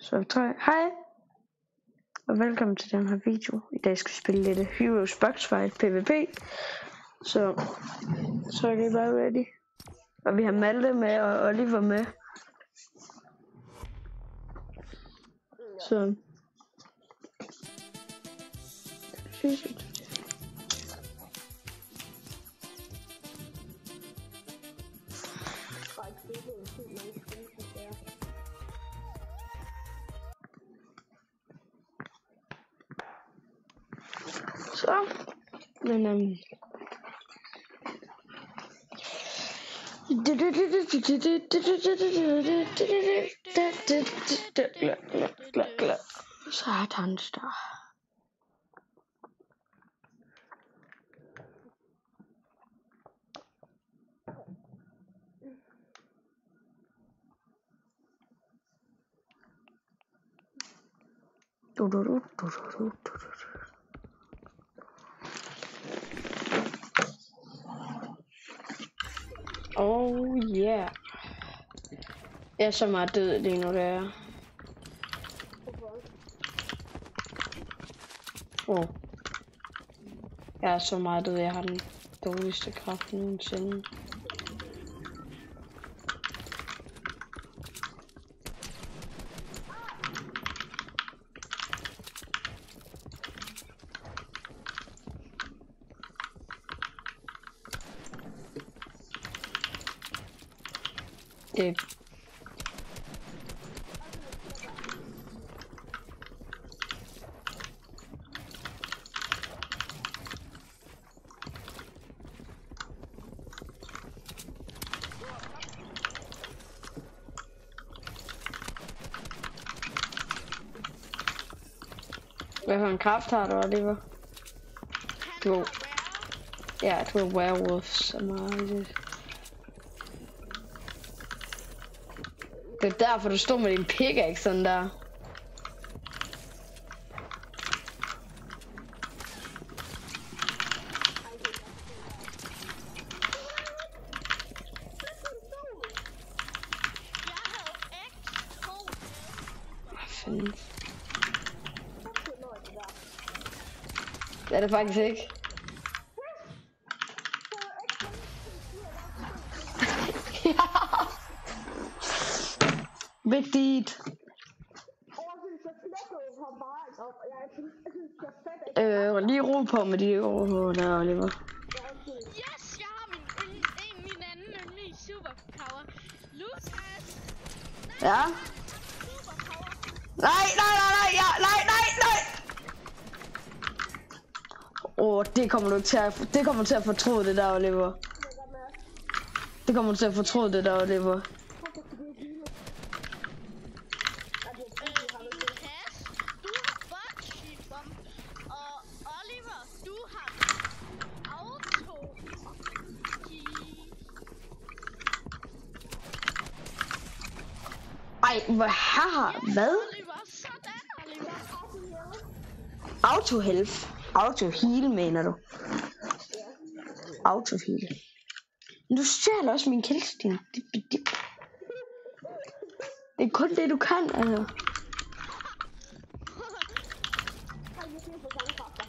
Så 3. Hej og velkommen til den her video. I dag skal vi spille lidt Heroes Box Fight PvP. Så er det bare ready. Og vi har Malte med og Oliver med. Så men satans der. Oh yeah. Jeg er så meget død lige nu, der. Jeg er så meget død, jeg har den dårligste kraft nogensinde. Hvad for en kraft har du, Oliver? Du er werewolf, så meget. Det er derfor, du står med din pickaxe sådan der. Det er det faktisk ikke. Vigtigt. Lige ro på med de ord der, Oliver. Yes, jeg har min anden yndling superpower. Lucas. Ja. Nej. Det kommer du til at, fortryde det der, Oliver. Det kommer du til at fortryde det der, Oliver. Lucas, du har botchip og Oliver, du har auto. Ej, hvad? Oliver, sådan, Oliver. Auto health. Auto heal, mener du? Auto heal. Men du stjæler også min kældstin. Det er kun det, du kan, altså.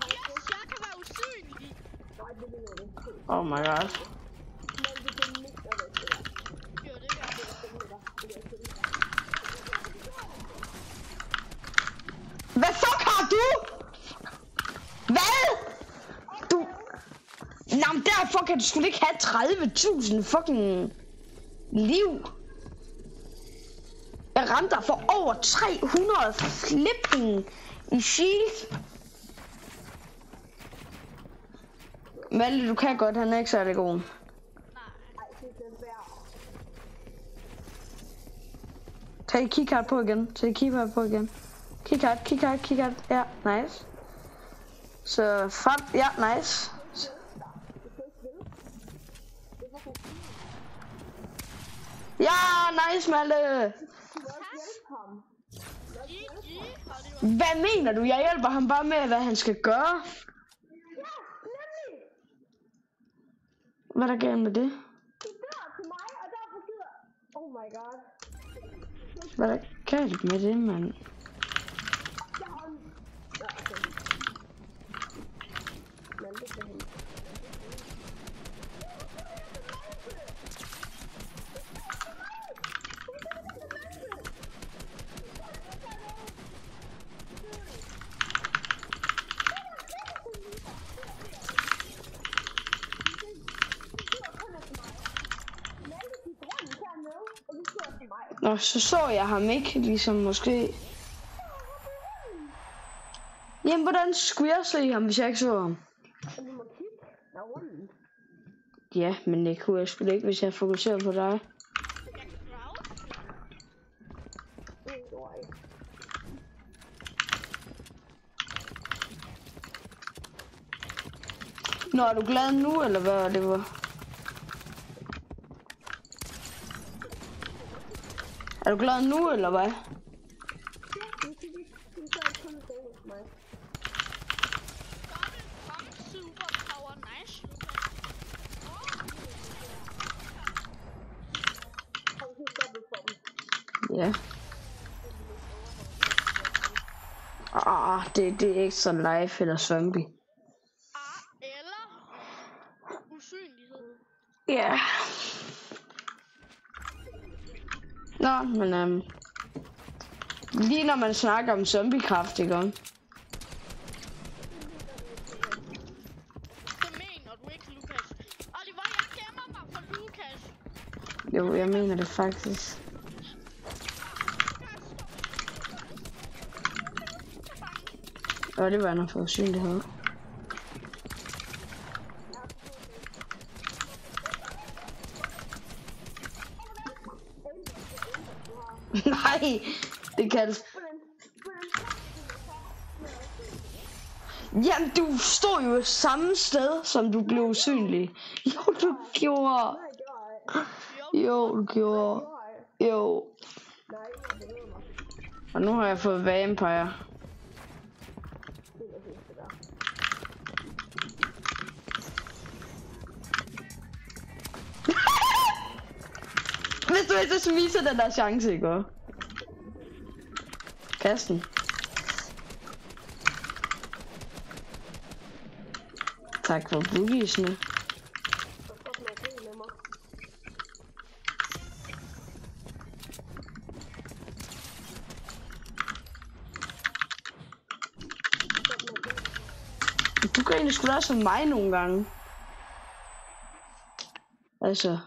Yes, jeg kan være usynlig. Oh my god. Hvad fuck har du? Hvad? Jamen derfor kan du sgu ikke have 30.000 fucking liv. Jeg ramte dig for over 300 flipping i shield. Malte, du kan godt, han er ikke særlig god. Tag keycard på igen. Keycard. Ja, nice. Så frem, ja, nice. Ja, nice, Malte. Hvad mener du? Jeg hjælper ham bare med, hvad han skal gøre. Hvad er der galt med det? Du dør til mig, og derfor gider... Oh my god. Hvad er der galt med det, mand? Nå, så jeg ham ikke, ligesom måske. Jamen, hvordan skulle jeg se ham, hvis jeg ikke så ham? Ja, men det kunne jeg sgu ikke, hvis jeg fokuserer på dig. Nå, er du glad nu, eller hvad det var? Er du glad nu, eller hvad? Ja. Det er ikke så live eller zombie. Eller usynlighed. Ja. Nå, men lige når man snakker om zombiekraft, ikke om? Det mener du ikke, Lukas. Oliver, jeg gemmer mig for Lukas. Jo, jeg mener det faktisk. Og det var noget for usynlighed. Nej, det kaldes. Jamen, du stod jo samme sted, som du blev usynlig. Jo, du gjorde. Jo, du gjorde. Jo. Og nu har jeg fået vampire. Hvis du ikke så viser den der chance, ikke? Kasten. Tak for boogiesne. Du griner sgu da også af mig nogle gange. Altså.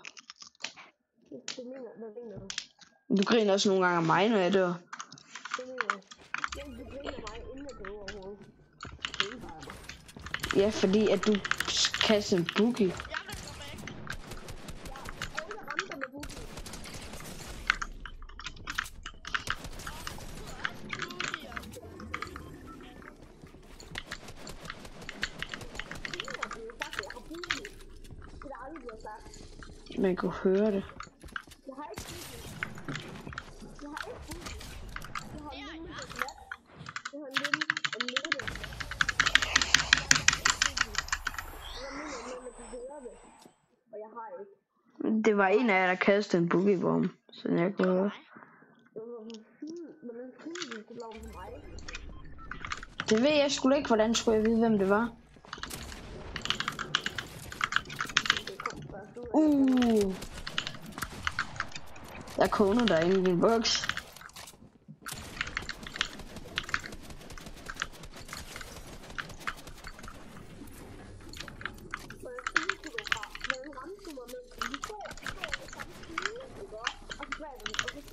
Du griner også nogle gange af mig, når jeg dør. Ja, fordi at du kaster en boogie. Man kunne høre det. Det var en af jer, der kastede en boogiebomb, så jeg kunne høre. Det ved jeg sgu ikke, hvordan skulle jeg vide, hvem det var. Jeg koner der inde i din boks.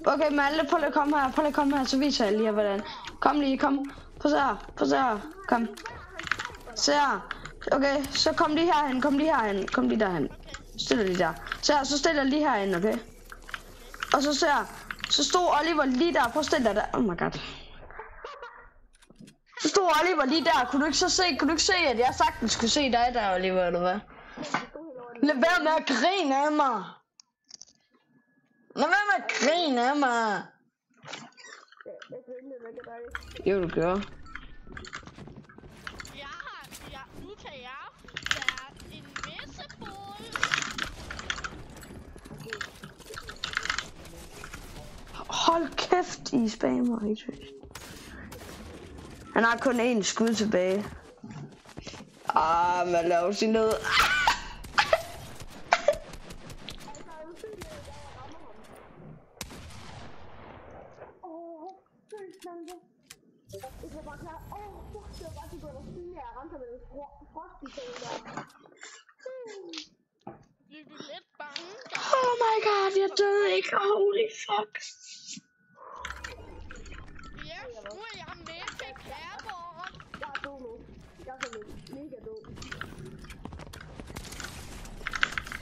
Okay, Malte, prøv lige at komme her, så viser jeg lige hvordan. Kom lige, kom. Prøv så her, kom. Se her. Okay, så kom lige derhen. Stiller lige der. Så stiller lige herhen, okay? Og så så stod Oliver lige der. Prøv at stille dig der. Oh my god. Så stod Oliver lige der. Kunne du ikke se, at jeg sagtens skulle se dig der, Oliver, eller hvad? Lad være med at grine af mig. Jo, du gør. Nu kan jeg være en vissebål. Hold kæft, I spammer, I synes. Han har kun én skud tilbage. Man laver sin noget. Oh my god, jeg døde ikke. Holy fuck. Ja, nu er jeg med til kærborgen. Jeg er dum nu. Jeg er så mega dum.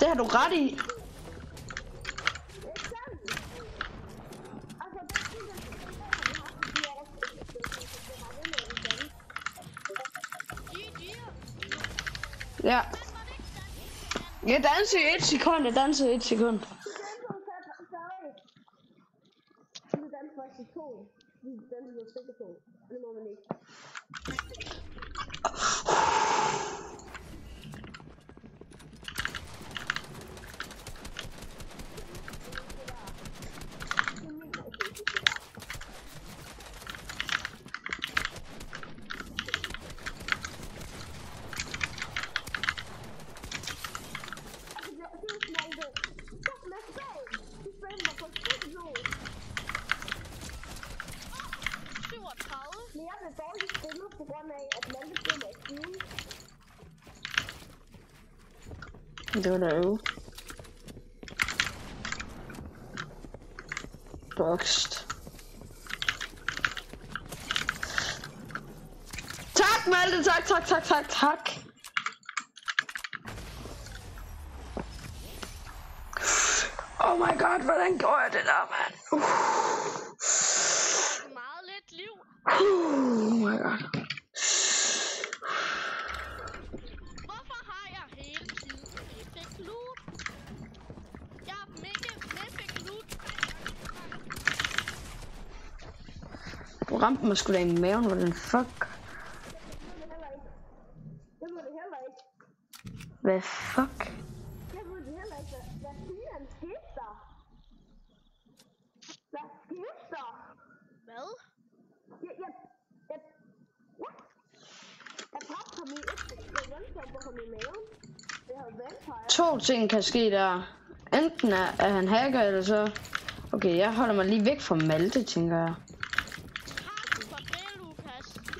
Det har du ret i. Ja. Jeg danser i 1 sekund, jeg danser i 1 sekund. Det var der jo. Boxed. Tak, Malte, tak. Oh my god, hvordan går jeg det der, mand? Meget lidt liv. Oh my god. Hvorfor har jeg hele tiden epic loot? Jeg har mega epic loot. Du ramte mig sgu da i maven, hvordan fuck? Hvad fuck? Hvad? To ting kan ske der. Enten er han hacker, eller så... Okay, jeg holder mig lige væk fra Malte, tænker jeg.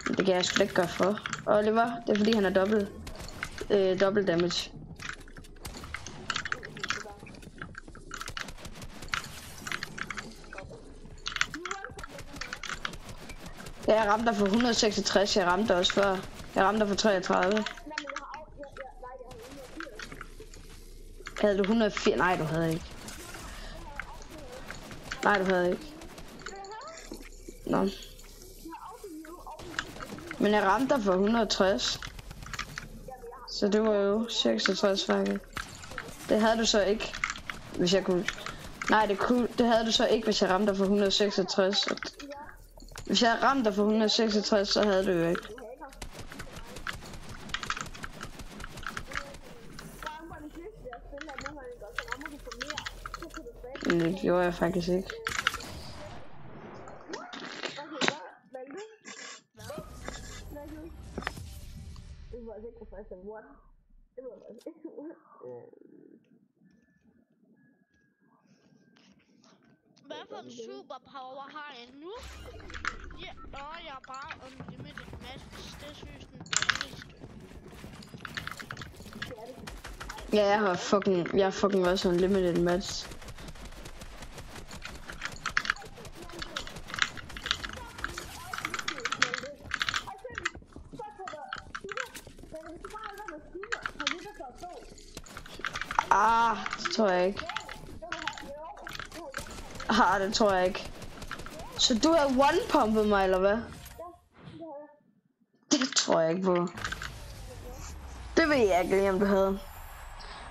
Det kan jeg sgu ikke gøre for. Oliver, det er fordi han er dobbelt damage. Jeg ramte dig for 166, jeg ramte også før. Jeg ramte dig for 33. Havde du 104? Nej, du havde ikke. Nej, du havde ikke. Nå. Men jeg ramte dig for 160. Så det var jo 66 faktisk. Det havde du så ikke, hvis jeg kunne. Nej, det havde du så ikke, hvis jeg ramte dig for 166. Hvis jeg ramte dig for 166, så havde du jo ikke. Men det gjorde jeg faktisk ikke. Hvad for en superpower har jeg nu? Ja, jeg er bare unlimited match. Det synes den bedste. Ja, jeg har fucking også unlimited match. Det tror jeg ikke. Det tror jeg ikke. Så du har one-pumpet mig, eller hvad? Det tror jeg ikke på. Det ved jeg ikke lige, om du havde.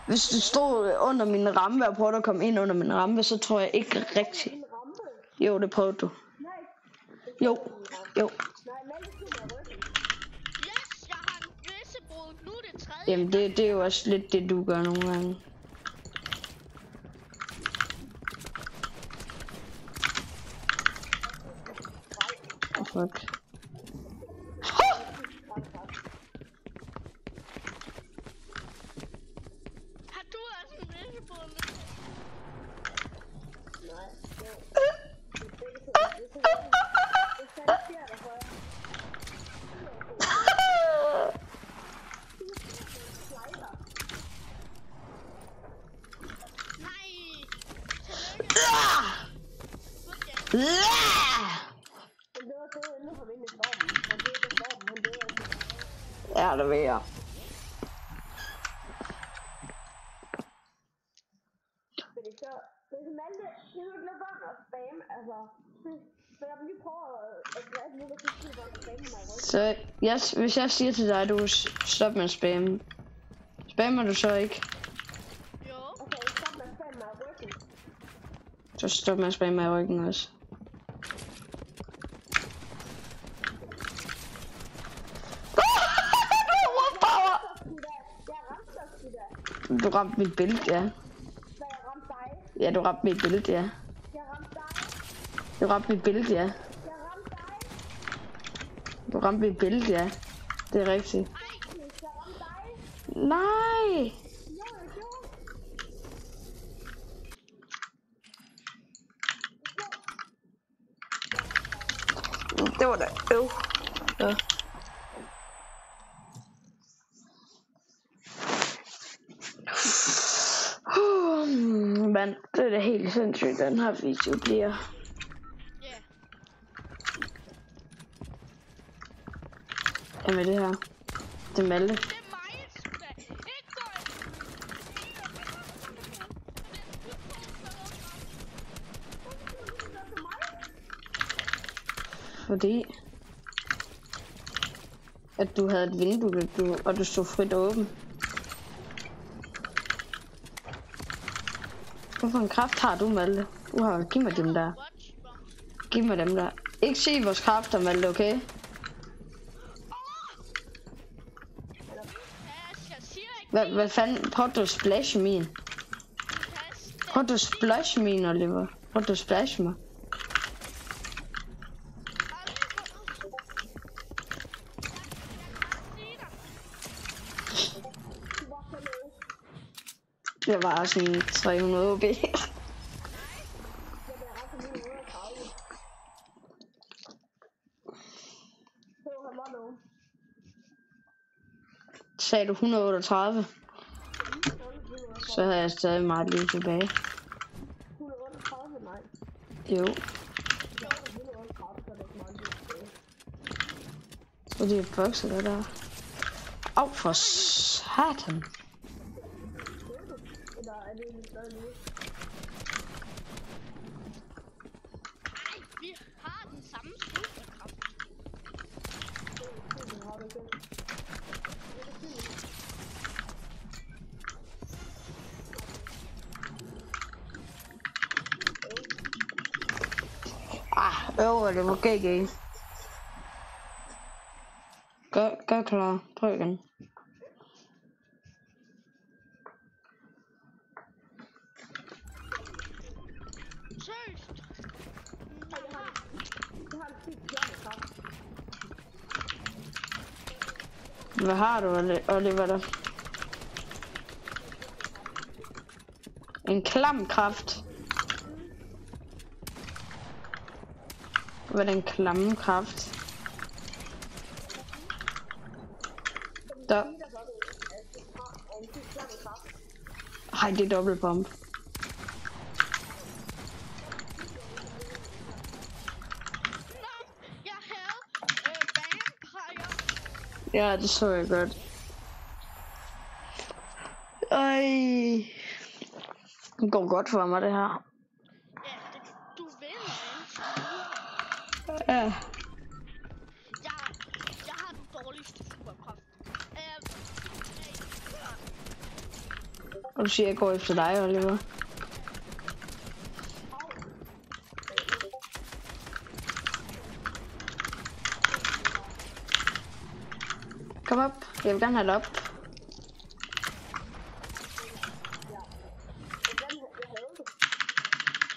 Hvis du stod under min rampe og prøvede at komme ind under min rampe, så tror jeg ikke rigtigt. Jo, det prøvede du. Jo. Yes, jeg har en grisebrud. Nu er det tredje. Jamen, det er jo også lidt det, du gør nogle gange. fuck? Har du også en visebolle? Ja, det ved jeg. Så hvis jeg siger til dig, at du stop med at spamme, spammer du så ikke? Jo. Så stop med at spamme i ryggen også. Du ramte mit billede, ja. Ja, du ramte mit billede, ja. Du ramte mit billede, ja. Du ramte mit billede, ja. Det er rigtigt. Nej! Det var da ja. Men det er da helt sindssygt, den her video bliver. Ja. Hvad med det her? Det er Malte. Det er mig, sgu da. Ikke gå. Fordi at du havde et vindue, og du stod frit åben. Hvorfor en kraft har du, Malte? Giv mig dem der. Giv mig dem der. Ikke se vores kræfter, Malte, okay? Hvad fanden? Prøv du at splashe min. Prøv du at splashe min, Oliver. Prøv du at splashe mig. Det var sådan 300 OB. Sagde du 138? Så havde jeg stadig meget lige tilbage. Jo. Så det er bokser der der. Au for satan. Vi har den samme superkraft. Det var GG. Gør klar. Tryk igen. Seriøst? Hvad har du, Oliver, der? En klam kraft. Hvad er den klamme kraft? Der. Ej, det er dobbeltbomb. Ja, det så jeg godt. Ej. Det går godt for mig, det her. Ja, du vinder indtil Ja. Jeg har den dårligste superkraft. Og du siger, jeg går efter dig, Oliver. Kom op. Jeg vil gerne have det op.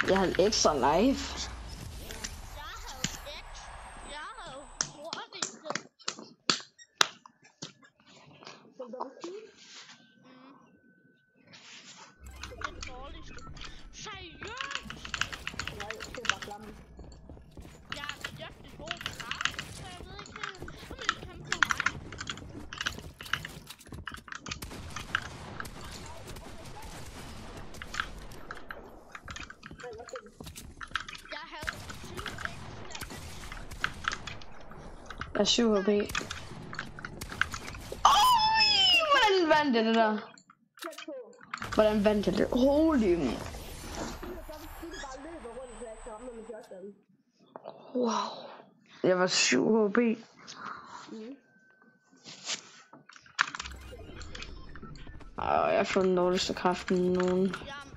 Jeg havde ekstra live. Jeg havde Det dårligste. Seriøst? Nej, det er bare klamme. Jeg er virkelig god på kaffe, så jeg ved ikke helt. Nu vil I kæmpe med mig. Jeg havde 20 damage. Jeg er 7 HP. Hvordan vandt jeg det der? Tæt på. Hvordan vandt jeg det? Holy. Du kan bare løbe rundt, så jeg ikke kan ramme med shotgun. Wow. Jeg var 7 HP. Jeg har fået den dårligste kraft end nogen. Jeg har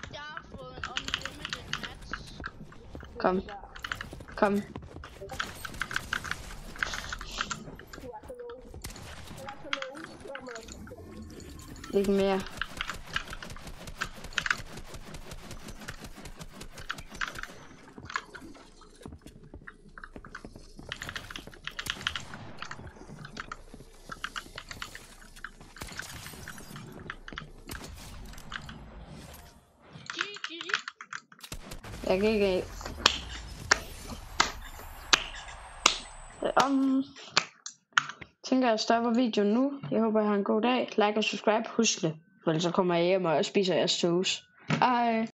fået en unlimited mats. Kom. Kom. Du er så low. Du er så low. Ikke mere. Jeg kan ikke. Tænker jeg stopper videoen nu. Jeg håber, I har en god dag. Like og subscribe. Husk det. For ellers så kommer jeg hjem og spiser jeres toast. Hej.